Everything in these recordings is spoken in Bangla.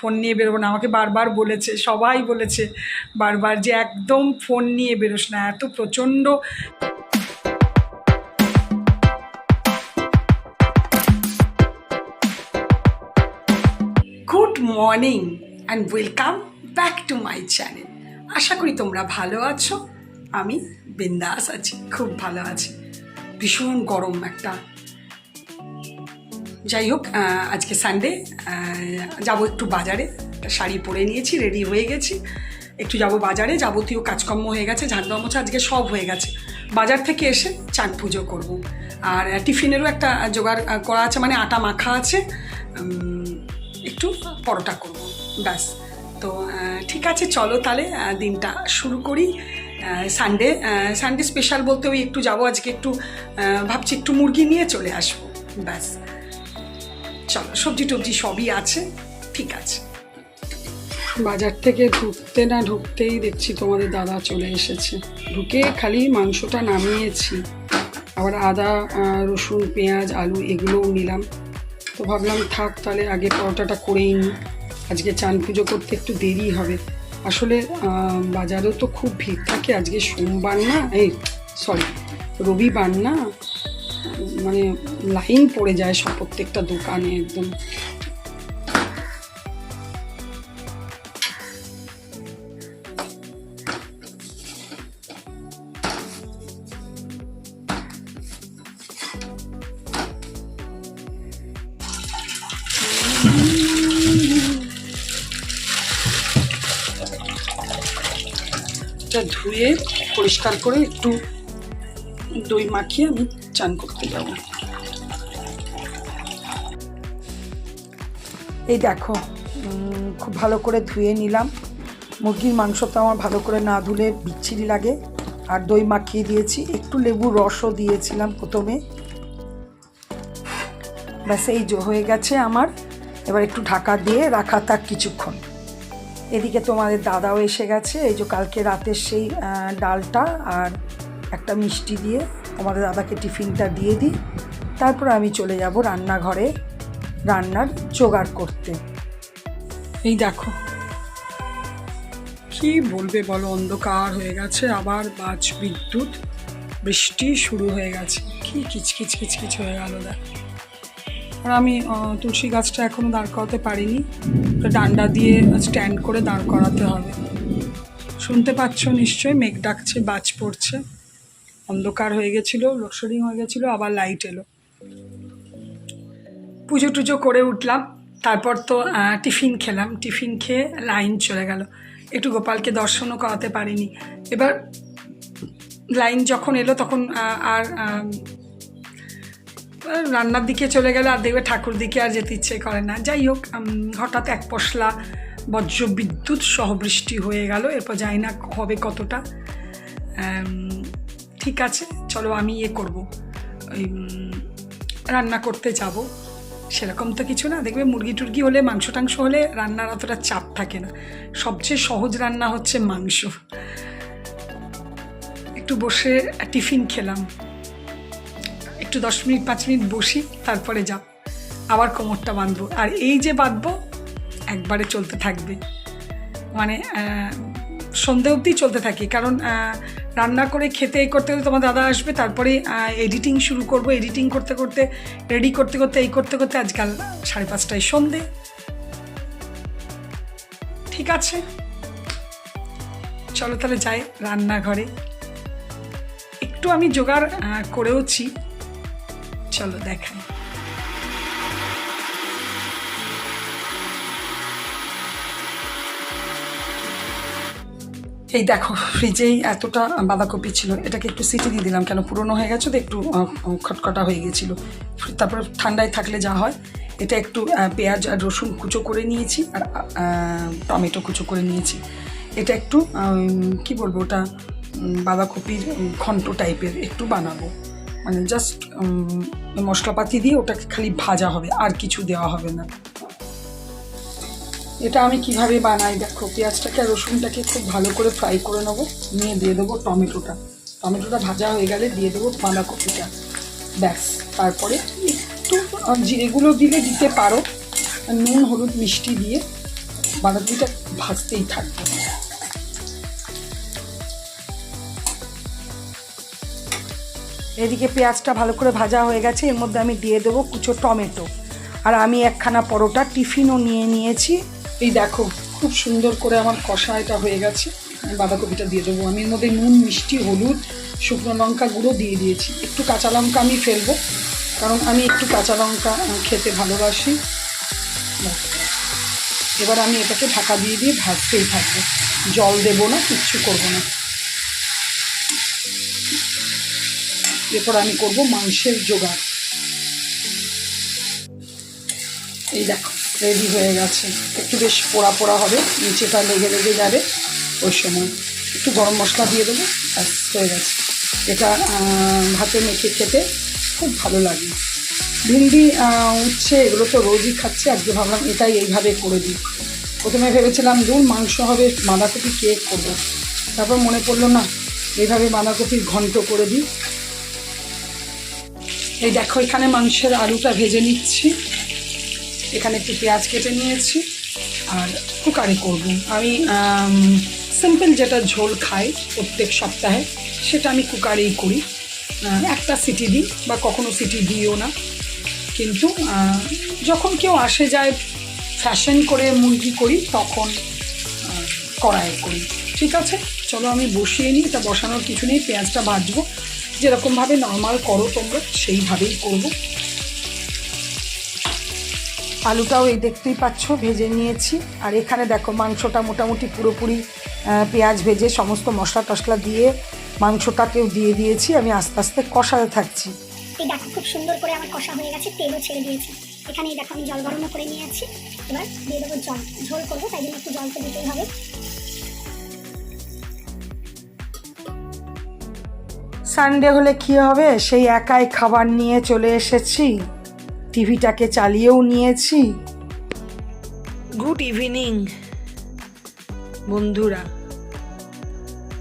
ফোন নিয়ে বেরোবো না। আমাকে বারবার বলেছে, সবাই বলেছে বারবার যে একদম ফোন নিয়ে বেরোস না, এত প্রচণ্ড। Good morning and welcome back to my channel. আশা করি তোমরা ভালো আছো। আমি বিন্দাস আছি, খুব ভালো আছি। ভীষণ গরম একটা। যাই হোক, আজকে সানডে, যাবো একটু বাজারে। একটা শাড়ি পরে নিয়েছি, রেডি হয়ে গেছি, একটু যাব বাজারে। যাবতীয় কাজকর্ম হয়ে গেছে, ঝাড় দেওয়া মোছা আজকে সব হয়ে গেছে। বাজার থেকে এসে চান পুজো করব। আর টিফিনেরও একটা জোগাড় করা আছে, মানে আটা মাখা আছে, একটু পরোটা করব, ব্যাস। তো ঠিক আছে, চলো তাহলে দিনটা শুরু করি। সানডে স্পেশাল বলতে ওই একটু যাবো আজকে, একটু ভাবছি একটু মুরগি নিয়ে চলে আসবো, ব্যাস। চলো, সবজি টবজি সবই আছে, ঠিক আছে। বাজার থেকে ঢুকতেই দেখছি তোমাদের দাদা চলে এসেছে। ঢুকে খালি মাংসটা নামিয়েছি, আবার আদা রসুন পেঁয়াজ আলু এগুলোও নিলাম। তো ভাবলাম থাক, তাহলে আগে পরোটাটা করেই নিই। আজকে চান পুজো করতে একটু দেরি হবে। আসলে বাজারেও তো খুব ভিড় থাকে। আজকে সোমবার না, রবিবার না, মানে লাইন পড়ে যায় সব প্রত্যেকটা দোকানে একদম। ধুয়ে পরিষ্কার করে একটু দই মাখিয়ে আমি চান করতে যাব। এই দেখো, খুব ভালো করে ধুয়ে নিলাম। মুরগির মাংস তো আমার ভালো করে না ধুলে বিচ্ছিরি লাগে। আর দই মাখিয়ে দিয়েছি, একটু লেবুর রসও দিয়েছিলাম প্রথমে। ব্যাস, এই হয়ে গেছে আমার। এবার একটু ঢাকা দিয়ে রাখা থাক কিছুক্ষণ। এদিকে তোমাদের দাদাও এসে গেছে। এই যে কালকে রাতের সেই ডালটা আর একটা মিষ্টি দিয়ে তোমাদের দাদাকে টিফিনটা দিয়ে দিই। তারপর আমি চলে যাব রান্নাঘরে রান্নার জোগাড় করতে। এই দেখো, কি বলবে বলো, অন্ধকার হয়ে গেছে, আবার বাজ বিদ্যুৎ, বৃষ্টি শুরু হয়ে গেছে। কি কিচকিচ কিচকিচ হয়ে গেল দেখ। আর আমি তুলসী গাছটা এখনও দাঁড় করাতে পারিনি, ডান্ডা দিয়ে স্ট্যান্ড করে দাঁড় করাতে হবে। শুনতে পাচ্ছ নিশ্চয়ই, মেঘ ডাকছে, বাজ পড়ছে। অন্ধকার হয়ে গেছিলো, লোডশেডিং হয়ে গেছিলো, আবার লাইট এলো। পুজো টুজো করে উঠলাম, তারপর তো টিফিন খেলাম। টিফিন খেয়ে লাইন চলে গেল, একটু গোপালকে দর্শনও করাতে পারিনি। এবার লাইন যখন এলো তখন আর রান্নার দিকে চলে গেলে আর দেখবে ঠাকুর দিকে আর যেতে ইচ্ছে করে না। যাই হোক, হঠাৎ এক পশলা বজ্র বিদ্যুৎ সহ বৃষ্টি হয়ে গেল। এরপর জানি না হবে কতটা। ঠিক আছে, চলো আমি করবো, ওই রান্না করতে যাব। সেরকম তো কিছু না, দেখবে মুরগি টুরগি হলে, মাংস টাংস হলে রান্নার অতটা চাপ থাকে না। সবচেয়ে সহজ রান্না হচ্ছে মাংস। একটু বসে টিফিন খেলাম, একটু 10 মিনিট 5 মিনিট বসি, তারপরে যাব। আবার কোমরটা বাঁধবো। আর এই যে বাঁধবো একবারে চলতে থাকবে, মানে সন্ধে অবধি চলতে থাকি। কারণ রান্না করে খেতে করতে করতে তোমার দাদা আসবে, তারপরে এডিটিং শুরু করব। এডিটিং করতে করতে, রেডি করতে করতে, করতে করতে আজকাল 5:30টায় সন্ধে। ঠিক আছে, চলো তাহলে যাই রান্নাঘরে। একটু আমি জোগাড় করেওছি, চলো দেখাই। এই দেখো, ফ্রিজেই এতটা বাঁধাকপি ছিল, এটাকে একটু সিটি দিয়ে দিলাম। কেন, পুরনো হয়ে গেছে তো, একটু খটখটা হয়ে গেছিলো। তারপরে ঠান্ডায় থাকলে যা হয়। এটা একটু পেঁয়াজ আর রসুন কুচো করে নিয়েছি, আর টমেটো কুচো করে নিয়েছি। এটা একটু কি বলবো, ওটা বাঁধাকপির ঘন্টো টাইপের একটু বানাবো। মানে জাস্ট মশলাপাতি দিয়ে ওটাকে খালি ভাজা হবে, আর কিছু দেওয়া হবে না। এটা আমি কিভাবে বানাই দেখো, পেঁয়াজটাকে আর রসুনটাকে খুব ভালো করে ফ্রাই করে নেবো, নিয়ে দিয়ে দেবো টমেটোটা। টমেটোটা ভাজা হয়ে গেলে দিয়ে দেবো বাঁধাকপিটা, ব্যাস। তারপরে একটু জিরেগুলো দিতে পারো, নুন হলুদ মিষ্টি দিয়ে বাঁধাকপিটা ভাজতেই থাকবে। এদিকে পেঁয়াজটা ভালো করে ভাজা হয়ে গেছে, এর মধ্যে আমি দিয়ে দেবো কুচো টমেটো। আর আমি একখানা পরোটা টিফিনও নিয়ে নিয়েছি। এই দেখো খুব সুন্দর করে আমার কষা এটা হয়ে গেছে। আমি বাঁধাকপিটা দিয়ে দেবো। আমি এর মধ্যে নুন, মিষ্টি, হলুদ, শুকনো লঙ্কা গুঁড়ো দিয়ে দিয়েছি। একটু কাঁচা লঙ্কা আমি ফেলবো, কারণ আমি একটু কাঁচা লঙ্কা খেতে ভালোবাসি। এবার আমি এটাকে ঢাকা দিয়ে দিয়ে ভাজতেই থাকবো, জল দেবো না, কিচ্ছু করবো না। এরপর আমি করব মাংসের জোগাড়। এই দেখো রেডি হয়ে গেছে। একটু বেশ পোড়া পোড়া হবে, নিচেটা লেগে লেগে যাবে, ওই সময় একটু গরম মশলা দিয়ে দেবো, হয়ে গেছে। এটা ভাতে মেখে খেতে খুব ভালো লাগে। ভিন্ডি, উচ্ছে এগুলো তো রোজই খাচ্ছে, আজকে ভাবলাম এটাই এইভাবে করে দিই। প্রথমে ভেবেছিলাম দূর মাংস হবে, বাঁধাকপি কেক করবো, তারপর মনে পড়লো না, এইভাবে বাঁধাকপির ঘন্ট করে দিই। এই দেখো এখানে মাংসের আলুটা ভেজে নিচ্ছি। এখানে একটু পেঁয়াজ কেটে নিয়েছি আর কুকারে করব। আমি সিম্পল যেটা ঝোল খাই প্রত্যেক সপ্তাহে, সেটা আমি কুকারেই করি। একটা সিটি দিই বা কখনো সিটি দিও না, কিন্তু যখন কেউ আসে যায় ফ্যাশন করে মুরগি করি, তখন কড়াইয়ে করি। ঠিক আছে, চলো আমি বসিয়ে নিই। এটা বসানোর কিছু নেই, পেঁয়াজটা ভাজবো যেরকমভাবে নর্মাল করো তোমরা, সেইভাবেই করব। আলুটাও এই দেখতেই পাচ্ছ ভেজে নিয়েছি। আর এখানে দেখো মাংসটা মোটামুটি পুরোপুরি পেঁয়াজ ভেজে সমস্ত মশলা টশলা দিয়ে মাংসটাকেও দিয়ে দিয়েছি। আমি আস্তে আস্তে কষাতে থাকছি। এই দেখো খুব সুন্দর করে আমার কষা হয়ে গেছে, তেলও ছেড়ে দিয়েছি। এখানে এই দেখো আমি জল গরমও করে নিয়েছি। এবার দিয়ে দেবো জল, ঝোল করবো তাই জন্য একটু জল তো দিতেই হবে। সানডে হলে কী হবে, সেই একাই খাবার নিয়ে চলে এসেছি, টিভিটাকে চালিয়েও নিয়েছি। গুড ইভিনিং বন্ধুরা।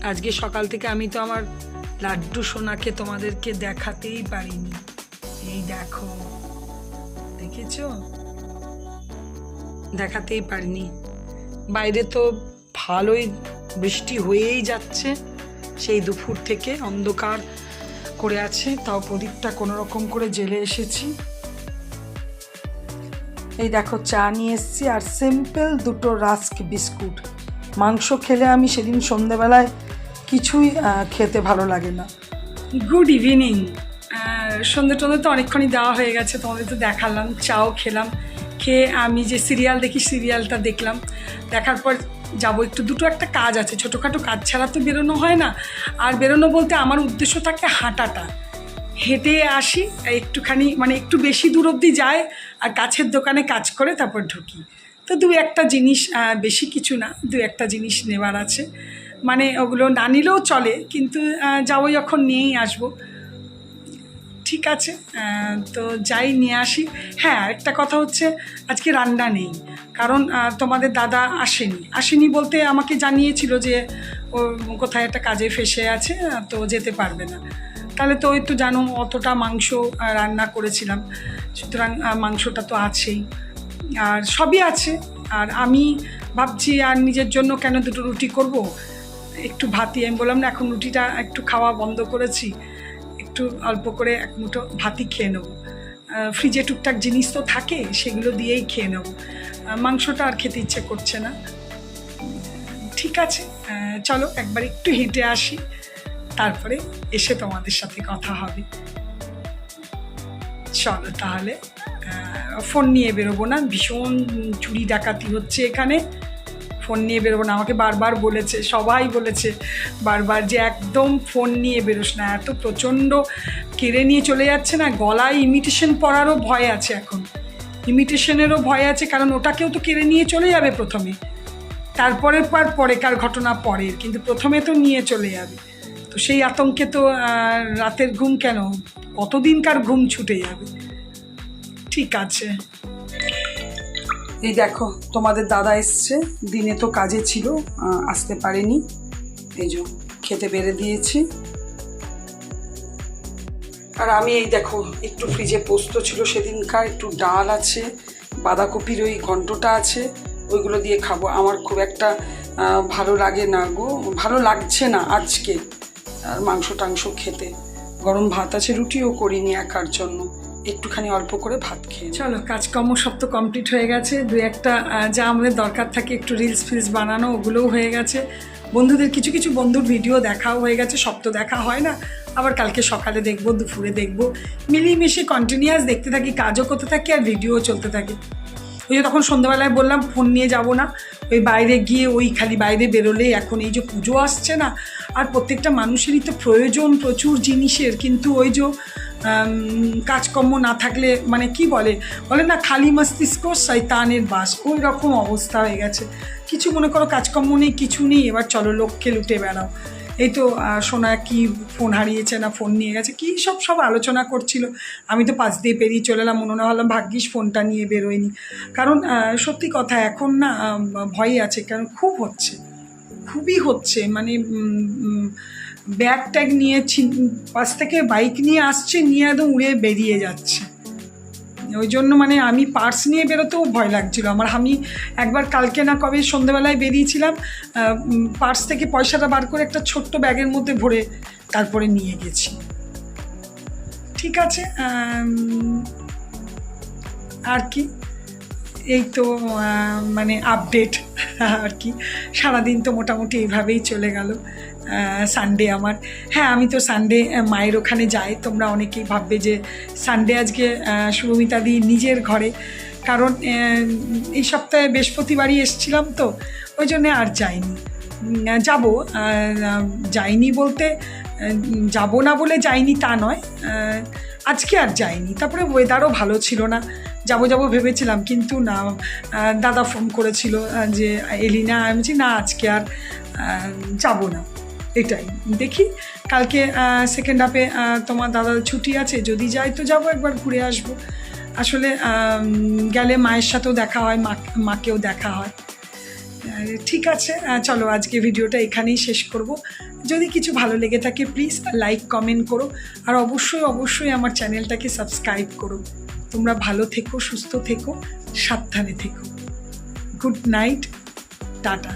আজকে সকাল থেকে আমি তো আমার লাড্ডু সোনাকে তোমাদেরকে দেখাতেই পারিনি। এই দেখো, দেখেছো, দেখাতেই পারিনি। বাইরে তো ভালোই বৃষ্টি হয়েই যাচ্ছে, সেই দুপুর থেকে অন্ধকার করে আছে, তাও প্রদীপটা কোনো রকম করে জ্বেলে এসেছি। এই দেখো চা নিয়ে এসেছি আর সিম্পল দুটো রাস্ক বিস্কুট। মাংস খেলে আমি সেদিন সন্ধেবেলায় কিছুই খেতে ভালো লাগে না। Good evening. সন্ধে টন্ধে তো অনেকক্ষণই দেওয়া হয়ে গেছে, তোমাদের তো দেখালাম। চাও খেলাম, খেয়ে আমি যে সিরিয়াল দেখি সিরিয়ালটা দেখলাম। দেখার পর যাবো একটু, দুটো একটা কাজ আছে, ছোটোখাটো কাজ ছাড়া তো বেরোনো হয় না। আর বেরোনো বলতে আমার উদ্দেশ্য থাকে হাঁটাটা, হেঁটে আসি একটুখানি, মানে একটু বেশি দূর অবধি যায় আর কাছের দোকানে কাজ করে তারপর ঢুকি। তো দু একটা জিনিস, বেশি কিছু না, দু একটা জিনিস নেবার আছে, মানে ওগুলো না নিলেও চলে, কিন্তু যাবো যখন নিয়েই আসবো। ঠিক আছে, তো যাই নিয়ে আসি। হ্যাঁ, একটা কথা হচ্ছে আজকে রান্না নেই, কারণ তোমাদের দাদা আসেনি বলতে আমাকে জানিয়েছিল যে ও কোথায় একটা কাজে ফেসে আছে, তো যেতে পারবে না। তাহলে তো ওই তো জানো অতটা মাংস রান্না করেছিলাম, সুতরাং মাংসটা তো আছেই, আর সবই আছে। আর আমি ভাবছি আর নিজের জন্য কেন দুটো রুটি করব, একটু ভাতই। আমি বললাম না এখন রুটিটা একটু খাওয়া বন্ধ করেছি, একটু অল্প করে এক মুঠো ভাতই খেয়ে নেবো। ফ্রিজে টুকটাক জিনিস তো থাকে, সেগুলো দিয়েই খেয়ে নেবো। মাংসটা আর খেতে ইচ্ছে করছে না। ঠিক আছে, চলো একবার একটু হেঁটে আসি, তারপরে এসে তোমাদের সাথে কথা হবে। চলো তাহলে, ফোন নিয়ে বেরোবো না, ভীষণ চুরি ডাকাতি হচ্ছে এখানে, ফোন নিয়ে বেরোবো না। আমাকে বারবার বলেছে, সবাই বলেছে বারবার যে একদম ফোন নিয়ে বেরোস না, এত প্রচণ্ড কেড়ে নিয়ে চলে যাচ্ছে না। গলায় ইমিটেশন পরারও ভয় আছে এখন, ইমিটেশনেরও ভয় আছে, কারণ ওটাকেও তো কেড়ে নিয়ে চলে যাবে প্রথমে, তারপরের পরেকার ঘটনা পরের, কিন্তু প্রথমে তো নিয়ে চলে যাবে। তো সেই আতঙ্কে তো রাতের ঘুম কেন, কতদিনকার ঘুম ছুটে যাবে। ঠিক আছে, এই দেখো তোমাদের দাদা এসছে, দিনে তো কাজে ছিল, আসতে পারেনি, এই যে খেতে বেড়ে দিয়েছি। আর আমি এই দেখো একটু ফ্রিজে পোস্ত ছিল সেদিনকার, একটু ডাল আছে, বাঁধাকপির ওই ঘন্টটা আছে, ওইগুলো দিয়ে খাবো। আমার খুব একটা ভালো লাগে না গো, ভালো লাগছে না আজকে আর মাংস টাংস খেতে। গরম ভাত আছে, রুটিও করিনি একার জন্য, একটুখানি অল্প করে ভাত খেয়ে। চলো, কাজকর্ম সব তো কমপ্লিট হয়ে গেছে। দু একটা যা আমাদের দরকার থাকে একটু রিলস ফিলস বানানো, ওগুলোও হয়ে গেছে। বন্ধুদের কিছু কিছু বন্ধুর ভিডিও দেখাও হয়ে গেছে, সব তো দেখা হয় না। আবার কালকে সকালে দেখবো, দুপুরে দেখবো, মিলিয়ে মিশিয়ে কন্টিনিউয়াস দেখতে থাকি, কাজও করতে থাকি আর ভিডিও চলতে থাকে। ওই যে তখন সন্ধ্যাবেলায় বললাম ফোন নিয়ে যাব না, ওই বাইরে গিয়ে ওই খালি বাইরে বেরোলে, এখন এই যে পুজো আসছে না, আর প্রত্যেকটা মানুষেরই তো প্রয়োজন প্রচুর জিনিসের, কিন্তু ওই যে কাজকর্ম না থাকলে মানে কি বলে না, খালি মস্তিষ্ক শয়তানের বাস, ওই রকম অবস্থা হয়ে গেছে। কিছু মনে করো কাজকর্ম নেই, কিছু নেই, এবার চলো লক্ষ্যে লুটে বেড়াও। এই তো সোনা কি ফোন হারিয়েছে না ফোন নিয়ে গেছে, কী সব আলোচনা করছিল। আমি তো পাশ দিয়ে পেরিয়ে চলে এলাম, মনে হলাম ভাগ্যিস ফোনটা নিয়ে বেরোয়নি। কারণ সত্যি কথা এখন না ভয় আছে, কারণ খুবই হচ্ছে, মানে ব্যাগ ট্যাগ নিয়ে পাশ থেকে বাইক নিয়ে আসছে, নিয়ে একদম উড়ে বেরিয়ে যাচ্ছে। ওই জন্য মানে আমি পার্স নিয়ে বেরোতেও ভয় লাগছিল আমার। আমি একবার কালকে না কবে সন্ধ্যেবেলায় বেরিয়েছিলাম, পার্স থেকে পয়সাটা বার করে একটা ছোট্ট ব্যাগের মধ্যে ভরে তারপরে নিয়ে গেছি। ঠিক আছে, আর কি, এই তো মানে আপডেট আর কি। সারাদিন তো মোটামুটি এইভাবেই চলে গেল। সানডে আমার, হ্যাঁ আমি তো সানডে মায়ের ওখানে যাই। তোমরা অনেকেই ভাববে যে সানডে আজকে শুভমিতাদি নিজের ঘরে, কারণ এই সপ্তাহে বৃহস্পতিবারই এসেছিলাম তো, ওই জন্যে আর যাইনি। যাইনি বলতে যাব না বলে যাইনি তা নয়, আজকে আর যাইনি। তারপরে ওয়েদারও ভালো ছিল না, যাবো ভেবেছিলাম, কিন্তু না, দাদা ফোন করেছিল যে এলি না, আমি বলছি না আজকে আর যাব না। এটাই দেখি, কালকে সেকেন্ড হাফে তোমার দাদার ছুটি আছে, যদি যাই তো যাবো, একবার ঘুরে আসবো। আসলে গেলে মায়ের সাথেও দেখা হয়, মাকেও দেখা হয়। ঠিক আছে, চলো আজকে ভিডিওটা এখানেই শেষ করব। যদি কিছু ভালো লেগে থাকে প্লিজ লাইক কমেন্ট করো, আর অবশ্যই আমার চ্যানেলটাকে সাবস্ক্রাইব করো। তোমরা ভালো থেকো, সুস্থ থেকো, সাবধানে থেকো। Good night, tata.